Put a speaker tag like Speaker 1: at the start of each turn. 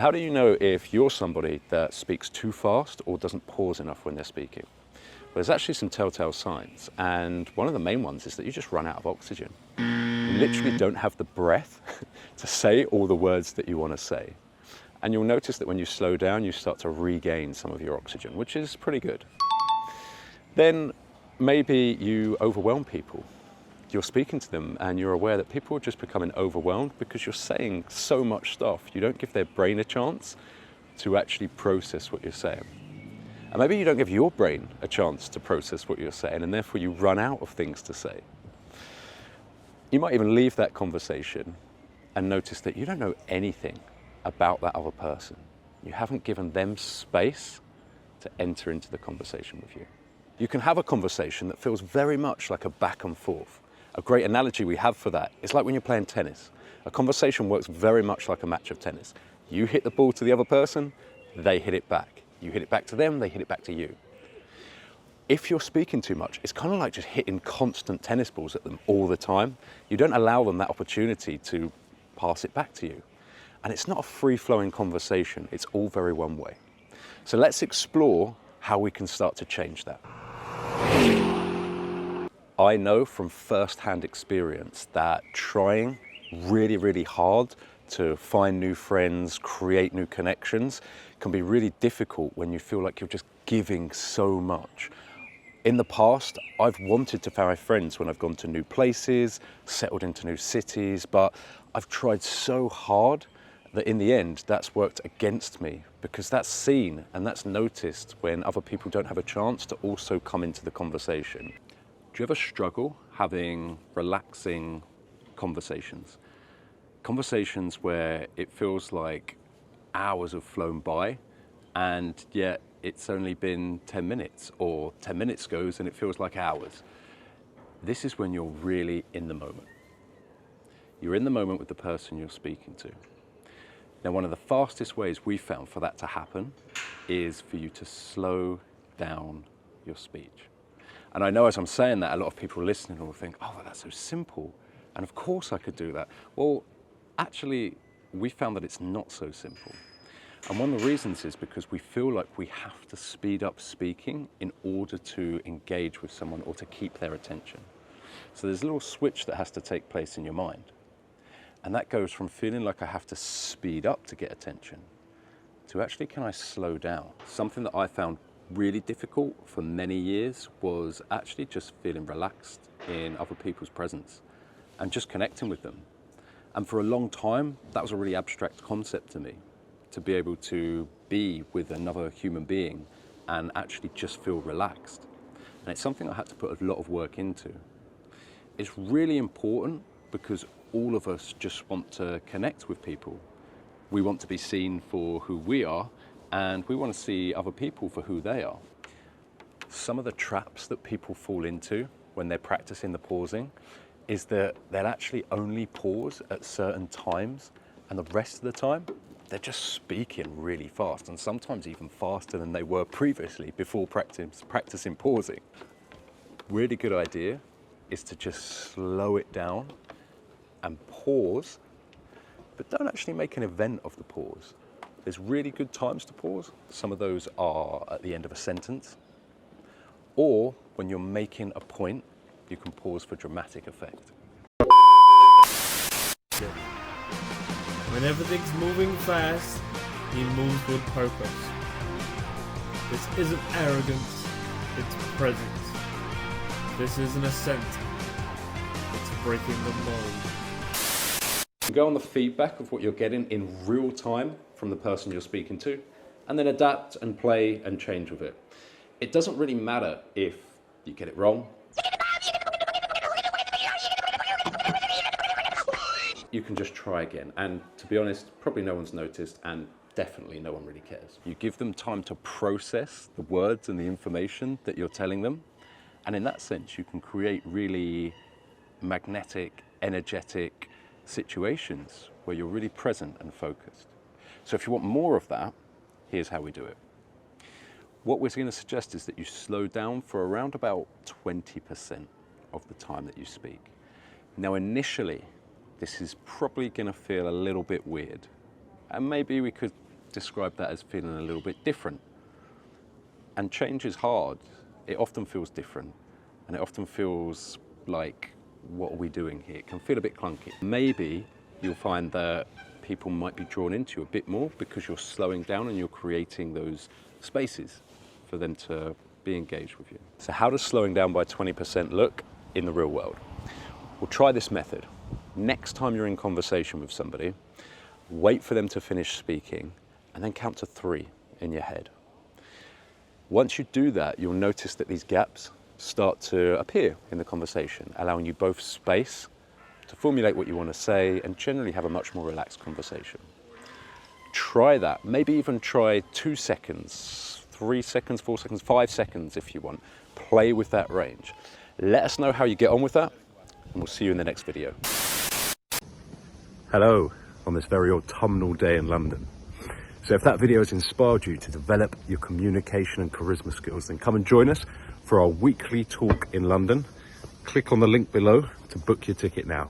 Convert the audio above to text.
Speaker 1: So how do you know if you're somebody that speaks too fast or doesn't pause enough when they're speaking? Well, there's actually some telltale signs, and one of the main ones is that you just run out of oxygen. You literally don't have the breath to say all the words that you want to say. And you'll notice that when you slow down, you start to regain some of your oxygen, which is pretty good. Then maybe you overwhelm people. You're speaking to them and you're aware that people are just becoming overwhelmed because you're saying so much stuff. You don't give their brain a chance to actually process what you're saying. And maybe you don't give your brain a chance to process what you're saying, and therefore you run out of things to say. You might even leave that conversation and notice that you don't know anything about that other person. You haven't given them space to enter into the conversation with you. You can have a conversation that feels very much like a back and forth. A great analogy we have for that is like when you're playing tennis. A conversation works very much like a match of tennis. You hit the ball to the other person, they hit it back. You hit it back to them, they hit it back to you. If you're speaking too much, it's kind of like just hitting constant tennis balls at them all the time. You don't allow them that opportunity to pass it back to you. And it's not a free-flowing conversation, it's all very one way. So let's explore how we can start to change that. I know from first-hand experience that trying really, really hard to find new friends, create new connections, can be really difficult when you feel like you're just giving so much. In the past, I've wanted to find friends when I've gone to new places, settled into new cities, but I've tried so hard that in the end, that's worked against me, because that's seen and that's noticed when other people don't have a chance to also come into the conversation. Do you ever struggle having relaxing conversations? Conversations where it feels like hours have flown by and yet it's only been 10 minutes, or 10 minutes goes and it feels like hours. This is when you're really in the moment. You're in the moment with the person you're speaking to. Now, one of the fastest ways we found for that to happen is for you to slow down your speech. And I know as I'm saying that, a lot of people listening will think, oh, well, that's so simple. And of course I could do that. Well, actually, we found that it's not so simple. And one of the reasons is because we feel like we have to speed up speaking in order to engage with someone or to keep their attention. So there's a little switch that has to take place in your mind. And that goes from feeling like I have to speed up to get attention to actually, can I slow down? Something that I found really difficult for many years was actually just feeling relaxed in other people's presence and just connecting with them. And for a long time, that was a really abstract concept to me, to be able to be with another human being and actually just feel relaxed. And it's something I had to put a lot of work into. It's really important because all of us just want to connect with people. We want to be seen for who we are, and we want to see other people for who they are. Some of the traps that people fall into when they're practicing the pausing is that they'll actually only pause at certain times, and the rest of the time, they're just speaking really fast, and sometimes even faster than they were previously before practicing pausing. Really good idea is to just slow it down and pause, but don't actually make an event of the pause. There's really good times to pause. Some of those are at the end of a sentence, or when you're making a point, you can pause for dramatic effect.
Speaker 2: When everything's moving fast, he moves with purpose. This isn't arrogance, it's presence. This isn't a sentence, it's breaking the mold.
Speaker 1: Go on the feedback of what you're getting in real time from the person you're speaking to, and then adapt and play and change with it. It doesn't really matter if you get it wrong. You can just try again. And to be honest, probably no one's noticed, and definitely no one really cares. You give them time to process the words and the information that you're telling them. And in that sense, you can create really magnetic, energetic situations where you're really present and focused. So if you want more of that, here's how we do it. What we're going to suggest is that you slow down for around about 20% of the time that you speak. Now, initially, this is probably going to feel a little bit weird, and maybe we could describe that as feeling a little bit different. And change is hard. It often feels different, and it often feels like, what are we doing here? It can feel a bit clunky. Maybe you'll find that people might be drawn into you a bit more because you're slowing down and you're creating those spaces for them to be engaged with you. So how does slowing down by 20% look in the real world? Well, try this method. Next time you're in conversation with somebody, wait for them to finish speaking and then count to 3 in your head. Once you do that, you'll notice that these gaps start to appear in the conversation, allowing you both space to formulate what you want to say and generally have a much more relaxed conversation. Try that. Maybe even try 2 seconds, 3 seconds, 4 seconds, 5 seconds if you want. Play with that range. Let us know how you get on with that, and we'll see you in the next video. Hello, on this very autumnal day in London. So if that video has inspired you to develop your communication and charisma skills, then come and join us for our weekly talk in London. Click on the link below to book your ticket now.